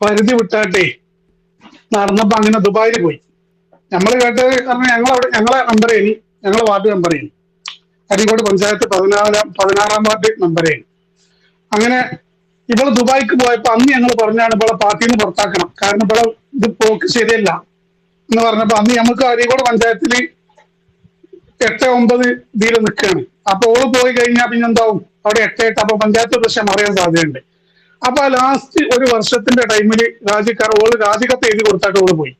പരിധി വിട്ടാട്ടെ നടന്നപ്പോ അങ്ങനെ ദുബായിൽ പോയി. നമ്മൾ കേട്ടത് കാരണം ഞങ്ങളെ മെമ്പറേനി, ഞങ്ങളെ വാർഡ് മെമ്പറേനി, അരീക്കോട് പഞ്ചായത്ത് 16-ാം വാർഡ് മെമ്പറേനി. അങ്ങനെ ഇവള് ദുബായിക്ക് പോയപ്പോ അന്ന് ഞങ്ങൾ പറഞ്ഞാണ് ഇവളെ പാർട്ടിയിൽ നിന്ന് പുറത്താക്കണം, കാരണം ഇവളെ ഇത് പോക്ക് ശരിയല്ല എന്ന് പറഞ്ഞപ്പോ അന്ന് നമുക്ക് അരീക്കോട് പഞ്ചായത്തില് 8-9 ഇതിൽ നിൽക്കുകയാണ്. അപ്പൊ ഓള് പോയി കഴിഞ്ഞാൽ പിന്നെ എന്താവും, അവിടെ 8-8, അപ്പൊ പഞ്ചായത്ത് പ്രശ്നം അറിയാൻ സാധ്യതയുണ്ട്. അപ്പൊ ലാസ്റ്റ് ഒരു വർഷത്തിന്റെ ടൈമിൽ ഓള് രാജിക്കത്ത് എഴുതി കൊടുത്തായിട്ട് ഓള് പോയി.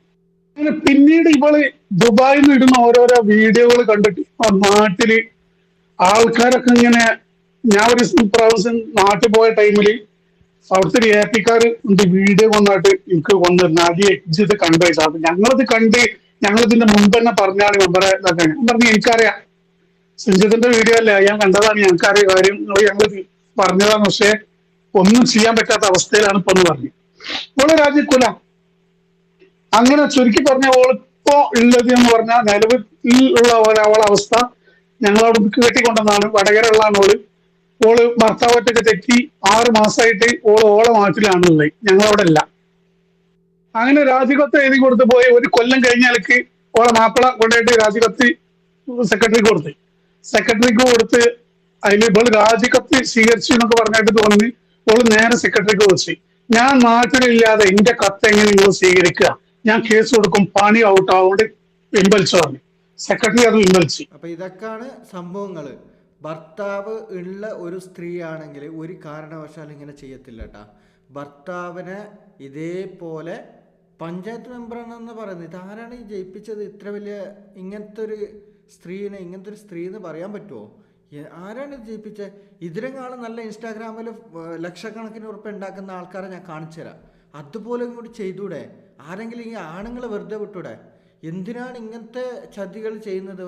അങ്ങനെ പിന്നീട് ഇവള് ദുബായിൽ നിന്ന് ഇടുന്ന ഓരോരോ വീഡിയോകൾ കണ്ടിട്ട് നാട്ടില് ആൾക്കാരൊക്കെ ഇങ്ങനെ, ഞാൻ ഒരു പ്രാവശ്യം നാട്ടിൽ പോയ ടൈമില് അവിടുത്തെ ഒരു ഏപ്പിക്കാര് വീഡിയോ വന്നിട്ട് എനിക്ക് വന്നിരുന്നു, ആദ്യം ഇത് കണ്ടു വെച്ചാൽ അപ്പൊ ഞങ്ങളിത് കണ്ട് ഞങ്ങളിതിന്റെ മുമ്പ് തന്നെ പറഞ്ഞാണ് മെമ്പറെ ഇതാക്കാൻ. ഞാൻ പറഞ്ഞു എനിക്കറിയാം സഞ്ജിത്തിന്റെ വീഡിയോ അല്ലേ, ഞാൻ കണ്ടതാണ്, ഞങ്ങൾക്കറിയ കാര്യം, ഞങ്ങൾ പറഞ്ഞതാണ്, പക്ഷെ ഒന്നും ചെയ്യാൻ പറ്റാത്ത അവസ്ഥയിലാണ് ഇപ്പൊ എന്ന് പറഞ്ഞു. ഓള് രാജിക്കൂല. അങ്ങനെ ചുരുക്കി പറഞ്ഞ ഓളിപ്പോ ഉള്ളത് എന്ന് പറഞ്ഞാൽ നിലവിൽ ഉള്ള അവളെ അവസ്ഥ ഞങ്ങളവിടെ കെട്ടിക്കൊണ്ടെന്നാണ്. വടകര ഉള്ളതാണ് ഓള്. ഓള് ഭർത്താവറ്റൊക്കെ തെറ്റി 6 മാസമായിട്ട് ഓളെ നാട്ടിലാണുള്ളത്, ഞങ്ങളവിടെ അല്ല. അങ്ങനെ രാജികത്ത് എഴുതി കൊടുത്ത് പോയി ഒരു കൊല്ലം കഴിഞ്ഞാലേക്ക് ഓളെ മാപ്പിള കൊണ്ടുപോയിട്ട് രാജികത്ത് സെക്രട്ടറിക്ക് കൊടുത്ത്. സെക്രട്ടറിക്ക് കൊടുത്ത് അതിൽ ഇവള് രാജികത്ത് സ്വീകരിച്ചു എന്നൊക്കെ പറഞ്ഞിട്ട് തോന്നി ഓള് നേരെ സെക്രട്ടറിക്ക് വെച്ച്, ഞാൻ നാട്ടിലില്ലാതെ എന്റെ കത്ത് എങ്ങനെ നിങ്ങൾ സ്വീകരിക്കുക, ഞാൻ കേസ് കൊടുക്കും, പണി ഔട്ട് ആവുകൊണ്ട് പിൻവലിച്ചു പറഞ്ഞു. സെക്രട്ടറി അത് പിൻവലിച്ചു. അപ്പൊ ഇതൊക്കെയാണ് സംഭവങ്ങള്. ഭർത്താവ് ഉള്ള ഒരു സ്ത്രീ ആണെങ്കിൽ ഒരു കാരണവശാലും ഇങ്ങനെ ചെയ്യത്തില്ല കേട്ടാ. ഭർത്താവിനെ ഇതേപോലെ പഞ്ചായത്ത് മെമ്പറാണെന്ന് പറയുന്നത്, ഇതാരാണ് ഈ ജയിപ്പിച്ചത്? ഇത്ര വലിയ ഇങ്ങനത്തെ ഒരു സ്ത്രീ എന്ന് പറയാൻ പറ്റുമോ? ആരാണ് ഇത് ജയിപ്പിച്ചത്? ഇതിനെക്കാളും നല്ല ഇൻസ്റ്റാഗ്രാമിൽ ലക്ഷക്കണക്കിന് ഉറുപ്പ് ഉണ്ടാക്കുന്ന ആൾക്കാരെ ഞാൻ കാണിച്ചു തരാം. അതുപോലെ കൂടി ചെയ്തൂടെ? ആരെങ്കിലും ഈ ആണുങ്ങൾ വെറുതെ വിട്ടൂടെ? എന്തിനാണ് ഇങ്ങനത്തെ ചതികൾ ചെയ്യുന്നത്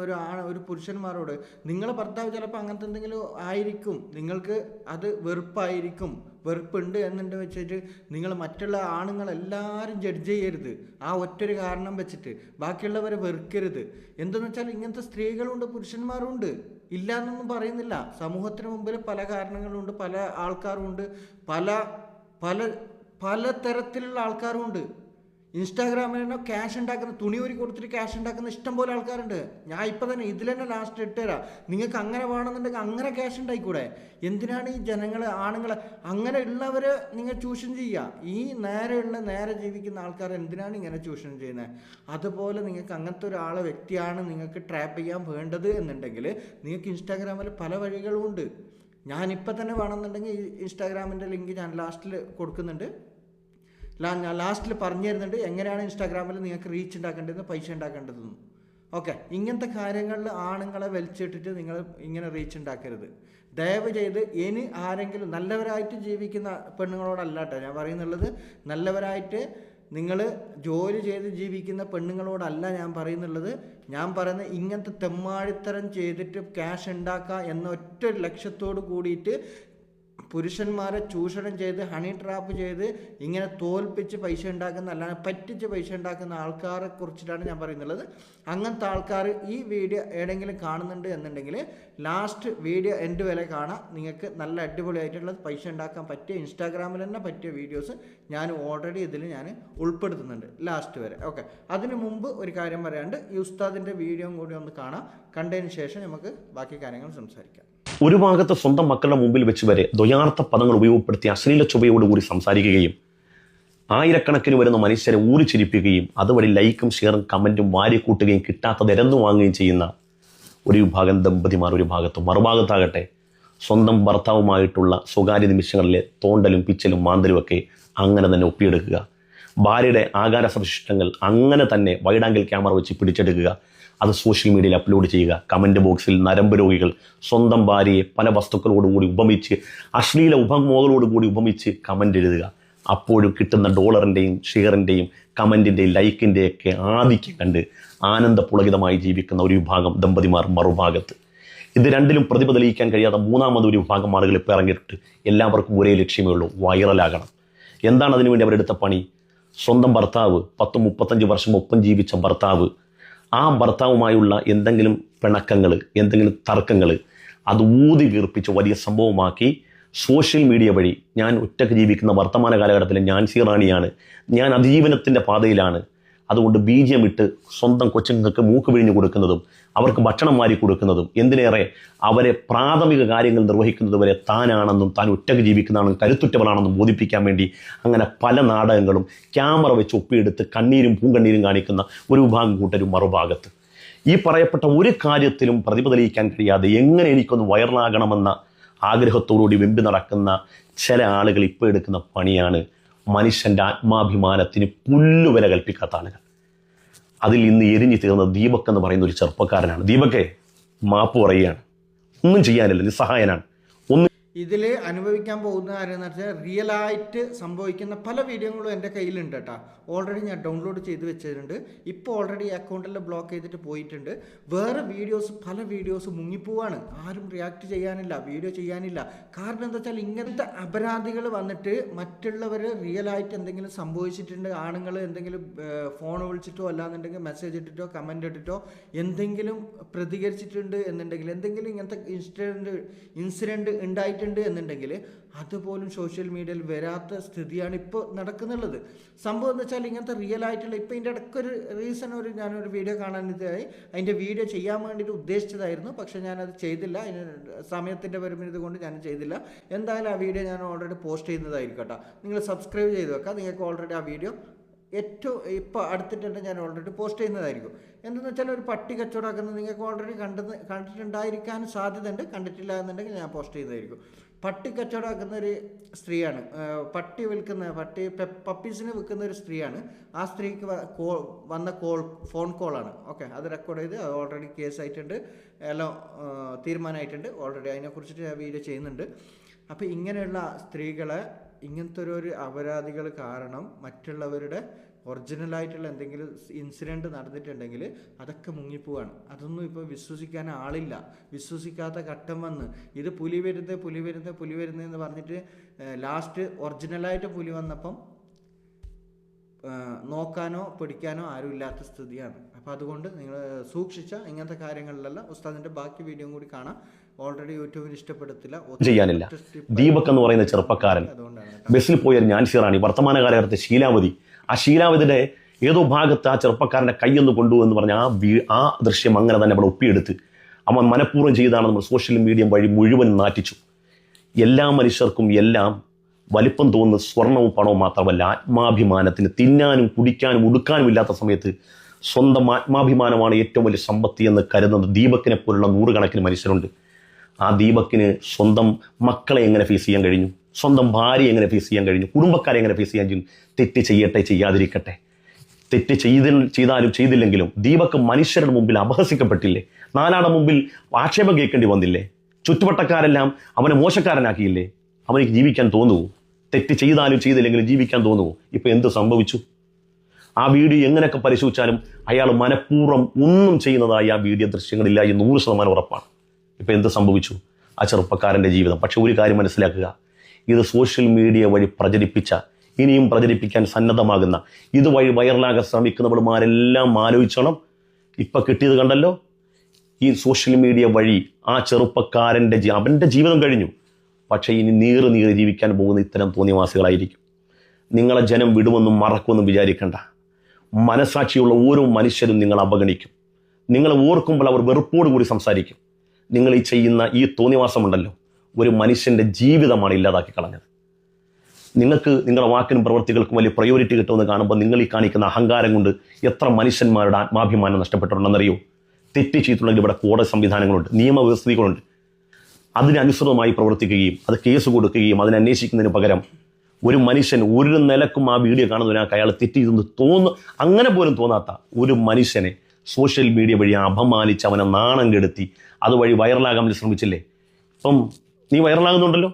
ഒരു പുരുഷന്മാരോട്? നിങ്ങളെ ഭർത്താവ് ചിലപ്പോൾ അങ്ങനത്തെ എന്തെങ്കിലും ആയിരിക്കും, നിങ്ങൾക്ക് അത് വെറുപ്പായിരിക്കും, വെറുപ്പുണ്ട് എന്നുണ്ട് വെച്ചിട്ട് നിങ്ങൾ മറ്റുള്ള ആണുങ്ങളെല്ലാവരും ജഡ്ജ് ചെയ്യരുത്. ആ ഒറ്റൊരു കാരണം വെച്ചിട്ട് ബാക്കിയുള്ളവരെ വെറുക്കരുത്. എന്തെന്ന് വെച്ചാൽ ഇങ്ങനത്തെ സ്ത്രീകളുണ്ട്, പുരുഷന്മാരുണ്ട്, ഇല്ല എന്നൊന്നും പറയുന്നില്ല. സമൂഹത്തിന് മുമ്പിൽ പല കാരണങ്ങളുണ്ട്, പല ആൾക്കാരുണ്ട്, പല പല പല തരത്തിലുള്ള ആൾക്കാരുമുണ്ട്. ഇൻസ്റ്റാഗ്രാമിൽ തന്നെ ക്യാഷ് ഉണ്ടാക്കുന്ന, തുണി ഊരി കൊടുത്തിട്ട് ക്യാഷ് ഉണ്ടാക്കുന്ന ഇഷ്ടം പോലെ ആൾക്കാരുണ്ട്. ഞാൻ ഇപ്പം തന്നെ ഇതിൽ തന്നെ ലാസ്റ്റ് ഇട്ടുതരാം. നിങ്ങൾക്ക് അങ്ങനെ വേണമെന്നുണ്ടെങ്കിൽ അങ്ങനെ ക്യാഷ് ഉണ്ടായിക്കൂടെ? എന്തിനാണ് ഈ ആണുങ്ങളെ അങ്ങനെ ഉള്ളവരെ നിങ്ങൾ ചൂഷണം ചെയ്യുക? ഈ നേരെ ജീവിക്കുന്ന ആൾക്കാർ എന്തിനാണ് ഇങ്ങനെ ചൂഷണം ചെയ്യുന്നത്? അതുപോലെ നിങ്ങൾക്ക് അങ്ങനത്തെ ഒരാളെ വ്യക്തിയാണ് നിങ്ങൾക്ക് ട്രാപ്പ് ചെയ്യാൻ വേണ്ടത് എന്നുണ്ടെങ്കിൽ നിങ്ങൾക്ക് ഇൻസ്റ്റാഗ്രാമിൽ പല വഴികളും ഉണ്ട്. ഞാനിപ്പോൾ തന്നെ വേണമെന്നുണ്ടെങ്കിൽ ഇൻസ്റ്റാഗ്രാമിൻ്റെ ലിങ്ക് ഞാൻ ലാസ്റ്റിൽ കൊടുക്കുന്നുണ്ട്. ഞാൻ ലാസ്റ്റിൽ പറഞ്ഞു തരുന്നുണ്ട് എങ്ങനെയാണ് ഇൻസ്റ്റാഗ്രാമിൽ നിങ്ങൾക്ക് റീച്ച് ഉണ്ടാക്കേണ്ടതെന്ന്, പൈസ ഉണ്ടാക്കേണ്ടതെന്നും. ഓക്കെ, ഇങ്ങനത്തെ കാര്യങ്ങളിൽ ആണുങ്ങളെ വലിച്ചിട്ടിട്ട് നിങ്ങൾ ഇങ്ങനെ റീച്ച് ഉണ്ടാക്കരുത്. ദയവ് ചെയ്ത് ഇനി ആരെങ്കിലും നല്ലവരായിട്ട് ജീവിക്കുന്ന പെണ്ണുങ്ങളോടല്ല കേട്ടോ ഞാൻ പറയുന്നുള്ളത്. നല്ലവരായിട്ട് നിങ്ങൾ ജോലി ചെയ്ത് ജീവിക്കുന്ന പെണ്ണുങ്ങളോടല്ല ഞാൻ പറയുന്നുള്ളത്. ഞാൻ പറയുന്നത് ഇങ്ങനത്തെ തെമ്മാടിത്തരം ചെയ്തിട്ട് ക്യാഷ് ഉണ്ടാക്കുക എന്ന ഒറ്റ ലക്ഷ്യത്തോട് കൂടിയിട്ട് പുരുഷന്മാരെ ചൂഷണം ചെയ്ത് ഹണി ട്രാപ്പ് ചെയ്ത് ഇങ്ങനെ തോൽപ്പിച്ച് പൈസ ഉണ്ടാക്കുന്ന, അല്ലാതെ പറ്റിച്ച് പൈസ ഉണ്ടാക്കുന്ന ആൾക്കാരെ കുറിച്ചിട്ടാണ് ഞാൻ പറയുന്നുള്ളത്. അങ്ങനത്തെ ആൾക്കാർ ഈ വീഡിയോ ഏതെങ്കിലും കാണുന്നുണ്ട് എന്നുണ്ടെങ്കിൽ ലാസ്റ്റ് വീഡിയോ എൻഡ് വരെ കാണാം. നിങ്ങൾക്ക് നല്ല അടിപൊളിയായിട്ടുള്ള പൈസ ഉണ്ടാക്കാൻ പറ്റിയ ഇൻസ്റ്റാഗ്രാമിൽ തന്നെ പറ്റിയ വീഡിയോസ് ഞാൻ ഓൾറെഡി ഇതിൽ ഞാൻ ഉൾപ്പെടുത്തുന്നുണ്ട് ലാസ്റ്റ് വരെ. ഓക്കെ, അതിനു മുമ്പ് ഒരു കാര്യം പറയാണ്ട് ഈ ഉസ്താദിൻ്റെ വീഡിയോയും കൂടി ഒന്ന് കാണാം. കണ്ടതിന് ശേഷം നമുക്ക് ബാക്കി കാര്യങ്ങൾ സംസാരിക്കാം. ഒരു ഭാഗത്ത് സ്വന്തം മക്കളുടെ മുമ്പിൽ വെച്ച് വരെ ദ്വയാർത്ഥ പദങ്ങൾ ഉപയോഗപ്പെടുത്തി അശ്ലീല ചൊവ്വയോടുകൂടി സംസാരിക്കുകയും ആയിരക്കണക്കിന് വരുന്ന മനുഷ്യരെ ഊരിച്ചിരിപ്പിക്കുകയും അതുവഴി ലൈക്കും ഷെയറും കമൻറ്റും വാരിക്കൂട്ടുകയും കിട്ടാത്തത് ഇരന്നു വാങ്ങുകയും ചെയ്യുന്ന ഒരു വിഭാഗം ദമ്പതിമാർ ഒരു ഭാഗത്തും, മറുഭാഗത്താകട്ടെ സ്വന്തം ഭർത്താവുമായിട്ടുള്ള സ്വകാര്യ നിമിഷങ്ങളിലെ തോണ്ടലും പിച്ചലും മാന്തലുമൊക്കെ അങ്ങനെ തന്നെ ഒപ്പിയെടുക്കുക. ഭാര്യയുടെ ആകാരസവിശിഷ്ടങ്ങൾ അങ്ങനെ തന്നെ വൈഡ് ആംഗിൾ ക്യാമറ വെച്ച് പിടിച്ചെടുക്കുക. അത് സോഷ്യൽ മീഡിയയിൽ അപ്ലോഡ് ചെയ്യുക. കമൻറ്റ് ബോക്സിൽ നരമ്പ് രോഗികൾ സ്വന്തം ഭാര്യയെ പല വസ്തുക്കളോടുകൂടി ഉപമിച്ച്, അശ്ലീല ഉപമോകളോടുകൂടി ഉപമിച്ച് കമൻ്റ് എഴുതുക. അപ്പോഴും കിട്ടുന്ന ഡോളറിൻ്റെയും ഷെയറിൻ്റെയും കമൻറ്റിൻ്റെയും ലൈക്കിൻ്റെയൊക്കെ ആധിക്യം കണ്ട് ആനന്ദപുളകിതമായി ജീവിക്കുന്ന ഒരു വിഭാഗം ദമ്പതിമാർ മറുഭാഗത്ത്. ഇത് രണ്ടിലും പ്രതിഭ തെളിയിക്കാൻ കഴിയാത്ത മൂന്നാമതൊരു വിഭാഗം ആളുകൾ ഇപ്പോൾ ഇറങ്ങിയിട്ട് എല്ലാവർക്കും ഒരേ ലക്ഷ്യമേ ഉള്ളൂ, വൈറലാകണം. എന്താണ് അതിനുവേണ്ടി അവരെടുത്ത പണി? സ്വന്തം ഭർത്താവ് 10-35 വർഷം ഒപ്പം ജീവിച്ച ഭർത്താവ്, ആ ഭർത്താവുമായുള്ള എന്തെങ്കിലും പിണക്കങ്ങൾ, എന്തെങ്കിലും തർക്കങ്ങൾ അത് ഊതി വീർപ്പിച്ച് വലിയ സംഭവമാക്കി സോഷ്യൽ മീഡിയ വഴി ഞാൻ ഒറ്റയ്ക്ക് ജീവിക്കുന്ന വർത്തമാന കാലഘട്ടത്തിലെ നാൻസി റാണിയാണ്, ഞാൻ അതിജീവനത്തിൻ്റെ പാതയിലാണ്, അതുകൊണ്ട് ബീജം ഇട്ട് സ്വന്തം കൊച്ചുങ്ങൾക്ക് മൂക്ക് പിഴിഞ്ഞു കൊടുക്കുന്നതും അവർക്ക് ഭക്ഷണം വാരി കൊടുക്കുന്നതും എന്തിനേറെ അവരെ പ്രാഥമിക കാര്യങ്ങൾ നിർവഹിക്കുന്നത് വരെ താനാണെന്നും താൻ ഒറ്റയ്ക്ക് ജീവിക്കുന്നതാണെന്നും കരുത്തുറ്റവളാണെന്നും ബോധിപ്പിക്കാൻ വേണ്ടി അങ്ങനെ പല നാടകങ്ങളും ക്യാമറ വെച്ച് ഒപ്പിയെടുത്ത് കണ്ണീരും പൂങ്കണ്ണീരും കാണിക്കുന്ന ഒരു വിഭാഗം കൂട്ടരും മറുഭാഗത്ത്. ഈ പറയപ്പെട്ട ഒരു കാര്യത്തിലും പ്രതിഭ തെളിയിക്കാൻ കഴിയാതെ എങ്ങനെ എനിക്കൊന്ന് വൈറലാകണമെന്ന ആഗ്രഹത്തോടുകൂടി വെമ്പി നടക്കുന്ന ചില ആളുകൾ ഇപ്പോൾ എടുക്കുന്ന പണിയാണ് മനുഷ്യൻ്റെ ആത്മാഭിമാനത്തിന് പുല്ലുവില കൽപ്പിക്കാത്ത ആളുകൾ. അതിൽ ഇന്ന് എരിഞ്ഞു തീർന്ന ദീപക് എന്ന് പറയുന്ന ഒരു ചെറുപ്പക്കാരനാണ്. ദീപകെ മാപ്പ് പറയുകയാണ്, ഒന്നും ചെയ്യാനില്ല, നിസ്സഹായനാണ്. ഇതിൽ അനുഭവിക്കാൻ പോകുന്ന ആരെന്ന് വെച്ചാൽ റിയലായിട്ട് സംഭവിക്കുന്ന പല വീഡിയോകളും എൻ്റെ കയ്യിലുണ്ട് കേട്ടോ. ഓൾറെഡി ഞാൻ ഡൗൺലോഡ് ചെയ്ത് വെച്ചിട്ടുണ്ട്. ഇപ്പോൾ ഓൾറെഡി അക്കൗണ്ടിൽ ബ്ലോക്ക് ചെയ്തിട്ട് പോയിട്ടുണ്ട്. വേറെ വീഡിയോസ്, പല വീഡിയോസ് മുങ്ങിപ്പോവാണ്. ആരും റിയാക്ട് ചെയ്യാനില്ല, വീഡിയോ ചെയ്യാനില്ല. കാരണം എന്താ വെച്ചാൽ ഇങ്ങനത്തെ അപരാധികൾ വന്നിട്ട് മറ്റുള്ളവർ റിയലായിട്ട് എന്തെങ്കിലും സംഭവിച്ചിട്ടുണ്ട്, ആണുങ്ങൾ എന്തെങ്കിലും ഫോൺ വിളിച്ചിട്ടോ അല്ലാന്നുണ്ടെങ്കിൽ മെസ്സേജ് ഇട്ടിട്ടോ കമൻ്റ് ഇട്ടിട്ടോ എന്തെങ്കിലും പ്രതികരിച്ചിട്ടുണ്ട് എന്നുണ്ടെങ്കിൽ, എന്തെങ്കിലും ഇങ്ങനത്തെ ഇൻസിഡൻറ്റ് ഉണ്ടായിട്ട് എന്നുണ്ടെങ്കിൽ അതുപോലും സോഷ്യൽ മീഡിയയിൽ വരാത്ത സ്ഥിതിയാണ് ഇപ്പോൾ നടക്കുന്നുള്ളത്. സംഭവം എന്ന് വെച്ചാൽ ഇങ്ങനത്തെ റിയൽ ആയിട്ടുള്ള ഇപ്പോൾ ഇതിൻ്റെ ഇടയ്ക്കൊരു റീസൺ ഞാനൊരു വീഡിയോ കാണാൻ ഇതായി. അതിൻ്റെ വീഡിയോ ചെയ്യാൻ വേണ്ടിയിട്ട് ഉദ്ദേശിച്ചതായിരുന്നു, പക്ഷേ ഞാനത് ചെയ്തില്ല. അതിന് സമയത്തിൻ്റെ പരിമിതി കൊണ്ട് ഞാൻ ചെയ്തില്ല. എന്തായാലും ആ വീഡിയോ ഞാൻ ഓൾറെഡി പോസ്റ്റ് ചെയ്യുന്നതായിരിക്കും കേട്ടോ. നിങ്ങൾ സബ്സ്ക്രൈബ് ചെയ്ത് വെക്കാം. നിങ്ങൾക്ക് ഓൾറെഡി ആ വീഡിയോ ഏറ്റവും ഇപ്പോൾ അടുത്തിട്ടുണ്ട് ഞാൻ ഓൾറെഡി പോസ്റ്റ് ചെയ്യുന്നതായിരിക്കും. എന്തെന്ന് വെച്ചാൽ ഒരു പട്ടി കച്ചവടമാക്കുന്നത് നിങ്ങൾക്ക് ഓൾറെഡി കണ്ടിട്ടുണ്ടായിരിക്കാൻ സാധ്യതയുണ്ട്. കണ്ടിട്ടില്ല എന്നുണ്ടെങ്കിൽ ഞാൻ പോസ്റ്റ് ചെയ്യുന്നതായിരിക്കും. പട്ടി കച്ചവടമാക്കുന്ന ഒരു സ്ത്രീയാണ്, പട്ടി വിൽക്കുന്ന, പപ്പീസിന് വിൽക്കുന്ന ഒരു സ്ത്രീയാണ്. ആ സ്ത്രീക്ക് വന്ന ഫോൺ കോളാണ്. ഓക്കെ, അത് റെക്കോർഡ് ചെയ്ത് ഓൾറെഡി കേസായിട്ടുണ്ട്, എല്ലാം തീരുമാനമായിട്ടുണ്ട്. ഓൾറെഡി അതിനെക്കുറിച്ചിട്ട് ഞാൻ വീഡിയോ ചെയ്യുന്നുണ്ട്. അപ്പോൾ ഇങ്ങനെയുള്ള സ്ത്രീകളെ, ഇങ്ങനത്തെ ഒരു അപരാധികൾ കാരണം മറ്റുള്ളവരുടെ ഒറിജിനലായിട്ടുള്ള എന്തെങ്കിലും ഇൻസിഡൻറ്റ് നടന്നിട്ടുണ്ടെങ്കിൽ അതൊക്കെ മുങ്ങിപ്പോവാണ്. അതൊന്നും ഇപ്പോൾ വിശ്വസിക്കാൻ ആളില്ല. വിശ്വസിക്കാത്ത ഘട്ടം വന്ന് ഇത് പുലി വരുന്നത് എന്ന് പറഞ്ഞിട്ട് ലാസ്റ്റ് ഒറിജിനലായിട്ട് പുലി വന്നപ്പം നോക്കാനോ പിടിക്കാനോ ആരും ഇല്ലാത്ത സ്ഥിതിയാണ്. അപ്പോൾ അതുകൊണ്ട് നിങ്ങൾ സൂക്ഷിച്ച ഇങ്ങനത്തെ കാര്യങ്ങളിലെല്ലാം ഉസ്താദിൻ്റെ ബാക്കി വീഡിയോ കൂടി കാണാം. ഓൾറെഡി യൂട്യൂബിന് ഇഷ്ടപ്പെടത്തില്ല, ചെയ്യാനില്ല. ദീപക് എന്ന് പറയുന്ന ചെറുപ്പക്കാരൻ ബസ്സിൽ പോയ നാൻസി റാണി, വർത്തമാന കാലഘട്ടത്തെ ശീലാവതി, ആ ശീലാവതിയുടെ ഏതോ ഭാഗത്ത് ആ ചെറുപ്പക്കാരൻ്റെ കൈയൊന്ന് കൊണ്ടുവന്ന് പറഞ്ഞ ആ ദൃശ്യം അങ്ങനെ തന്നെ നമ്മൾ ഒപ്പിയെടുത്ത് അവൻ മനഃപൂർവ്വം ചെയ്താണ് നമ്മൾ സോഷ്യൽ മീഡിയ വഴി മുഴുവൻ നാറ്റിച്ചു. എല്ലാ മനുഷ്യർക്കും എല്ലാം വലിപ്പം തോന്നുന്ന സ്വർണവും പണവും മാത്രമല്ല, ആത്മാഭിമാനത്തിന് തിന്നാനും കുടിക്കാനും ഉടുക്കാനും ഇല്ലാത്ത സമയത്ത് സ്വന്തം ആത്മാഭിമാനമാണ് ഏറ്റവും വലിയ സമ്പത്തി എന്ന് കരുതുന്ന ദീപക്കിനെ പോലുള്ള നൂറുകണക്കിന് മനുഷ്യരുണ്ട്. ആ ദീപക്കിന് സ്വന്തം മക്കളെ എങ്ങനെ ഫേസ് ചെയ്യാൻ കഴിഞ്ഞു, സ്വന്തം ഭാര്യയെ എങ്ങനെ ഫേസ് ചെയ്യാൻ കഴിഞ്ഞു, കുടുംബക്കാരെ എങ്ങനെ ഫേസ് ചെയ്യാൻ കഴിഞ്ഞു? തെറ്റ് ചെയ്യട്ടെ, ചെയ്യാതിരിക്കട്ടെ, തെറ്റ് ചെയ്താലും ചെയ്തില്ലെങ്കിലും ദീപക്ക് മനുഷ്യരുടെ മുമ്പിൽ അപഹസിക്കപ്പെട്ടില്ലേ? നാലാളുടെ മുമ്പിൽ ആക്ഷേപം കേൾക്കേണ്ടി വന്നില്ലേ? ചുറ്റുവട്ടക്കാരെല്ലാം അവനെ മോശക്കാരനാക്കിയില്ലേ? അവനിക്ക് ജീവിക്കാൻ തോന്നുവോ? തെറ്റ് ചെയ്താലും ചെയ്തില്ലെങ്കിലും ജീവിക്കാൻ തോന്നുവോ? ഇപ്പം എന്ത് സംഭവിച്ചു? ആ വീഡിയോ എങ്ങനെയൊക്കെ പരിശോധിച്ചാലും അയാൾ മനഃപൂർവ്വം ഒന്നും ചെയ്യുന്നതായി ആ വീഡിയോ ദൃശ്യങ്ങളില്ല എന്ന് 100% ഉറപ്പാണ്. ഇപ്പം എന്ത് സംഭവിച്ചു? ആ ചെറുപ്പക്കാരൻ്റെ ജീവിതം. പക്ഷെ ഒരു കാര്യം മനസ്സിലാക്കുക, ഇത് സോഷ്യൽ മീഡിയ വഴി പ്രചരിപ്പിച്ച, ഇനിയും പ്രചരിപ്പിക്കാൻ സന്നദ്ധമാകുന്ന, ഇതുവഴി വൈറലാകാൻ ശ്രമിക്കുന്നവന്മാരെല്ലാം ആലോചിച്ചോണം. ഇപ്പം കിട്ടിയത് കണ്ടല്ലോ, ഈ സോഷ്യൽ മീഡിയ വഴി ആ ചെറുപ്പക്കാരൻ്റെ അവൻ്റെ ജീവിതം കഴിഞ്ഞു. പക്ഷേ ഇനി നീറ് ജീവിക്കാൻ പോകുന്ന ഇത്തരം തോന്നിവാസികളായിരിക്കും. നിങ്ങളെ ജനം വിടുമെന്നും മറക്കുമെന്നും വിചാരിക്കേണ്ട. മനസാക്ഷിയുള്ള ഓരോ മനുഷ്യരും നിങ്ങൾ അവഗണിക്കും. നിങ്ങൾ ഓർക്കുമ്പോൾ അവർ വെറുപ്പോടുകൂടി സംസാരിക്കും. നിങ്ങൾ ഈ ചെയ്യുന്ന ഈ തോന്നിവാസമുണ്ടല്ലോ, ഒരു മനുഷ്യൻ്റെ ജീവിതമാണ് ഇല്ലാതാക്കി കളഞ്ഞത്. നിങ്ങൾക്ക് നിങ്ങളുടെ വാക്കിനും പ്രവൃത്തികൾക്കും വലിയ പ്രയോറിറ്റി കിട്ടുമെന്ന് കാണുമ്പോൾ നിങ്ങൾ ഈ കാണിക്കുന്ന അഹങ്കാരം കൊണ്ട് എത്ര മനുഷ്യന്മാരുടെ ആത്മാഭിമാനം നഷ്ടപ്പെട്ടിട്ടുണ്ടെന്നറിയോ? തെറ്റ് ചെയ്തിട്ടുണ്ടെങ്കിൽ ഇവിടെ കോടതി സംവിധാനങ്ങളുണ്ട്, നിയമവ്യവസ്ഥകളുണ്ട്. അതിനനുസൃതമായി പ്രവർത്തിക്കുകയും അത് കേസ് കൊടുക്കുകയും അതിനന്വേഷിക്കുന്നതിന് പകരം ഒരു മനുഷ്യൻ ഒരു നിലക്കും ആ വീഡിയോ കാണുന്നതിനൊക്കെ അയാൾ തെറ്റിയതെന്ന് അങ്ങനെ പോലും തോന്നാത്ത ഒരു മനുഷ്യനെ സോഷ്യൽ മീഡിയ വഴി അപമാനിച്ച് അവനെ നാണം കെടുത്തി അതുവഴി വൈറലാകാൻ വേണ്ടി ശ്രമിച്ചില്ലേ? ഇപ്പം നീ വൈറലാകുന്നുണ്ടല്ലോ,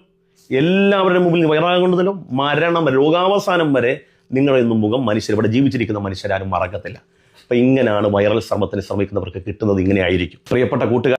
എല്ലാവരുടെ മുമ്പിൽ നീ വൈറലാകുന്നുണ്ടല്ലോ. മരണം, രോഗാവസാനം വരെ നിങ്ങളെന്നും മുഖം മനുഷ്യർ, ഇവിടെ ജീവിച്ചിരിക്കുന്ന മനുഷ്യരാരും മറക്കത്തില്ല. അപ്പം ഇങ്ങനെയാണ് വൈറൽ ശ്രമത്തിന് ശ്രമിക്കുന്നവർക്ക് കിട്ടുന്നത്. ഇങ്ങനെ ആയിരിക്കും. പ്രിയപ്പെട്ട കൂട്ടുകാർ,